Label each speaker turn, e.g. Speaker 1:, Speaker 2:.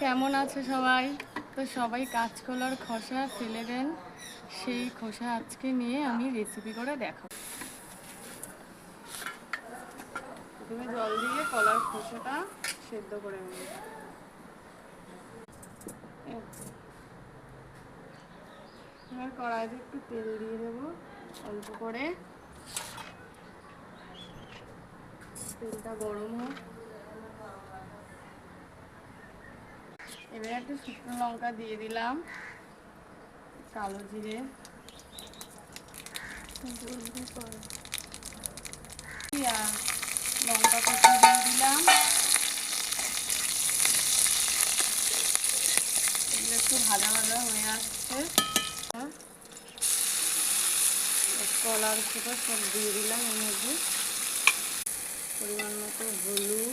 Speaker 1: কেমন আছে সবাই? তো সবাই কাঁচকলার খোসা ফেলে দেন, সেই খোসা আজকে নিয়ে আমি রেসিপি করে দেখাবো। প্রথমে জল দিয়ে কলার খোসাটা সেদ্ধ করে নেব। এবার কড়াইতে একটু তেল দিয়ে দেবো অল্প করে, তেলটা গরম হোক। এবার একটু শুকনো লঙ্কা দিয়ে দিলাম, কালো জিরে, লঙ্কা কুচি দিয়ে দিলাম। এগুলো একটু ভাজা ভাজা হয়ে আসছে। কলার খোসা সব দিয়ে দিলাম এর মধ্যে, পরিমাণ মতো হলুদ,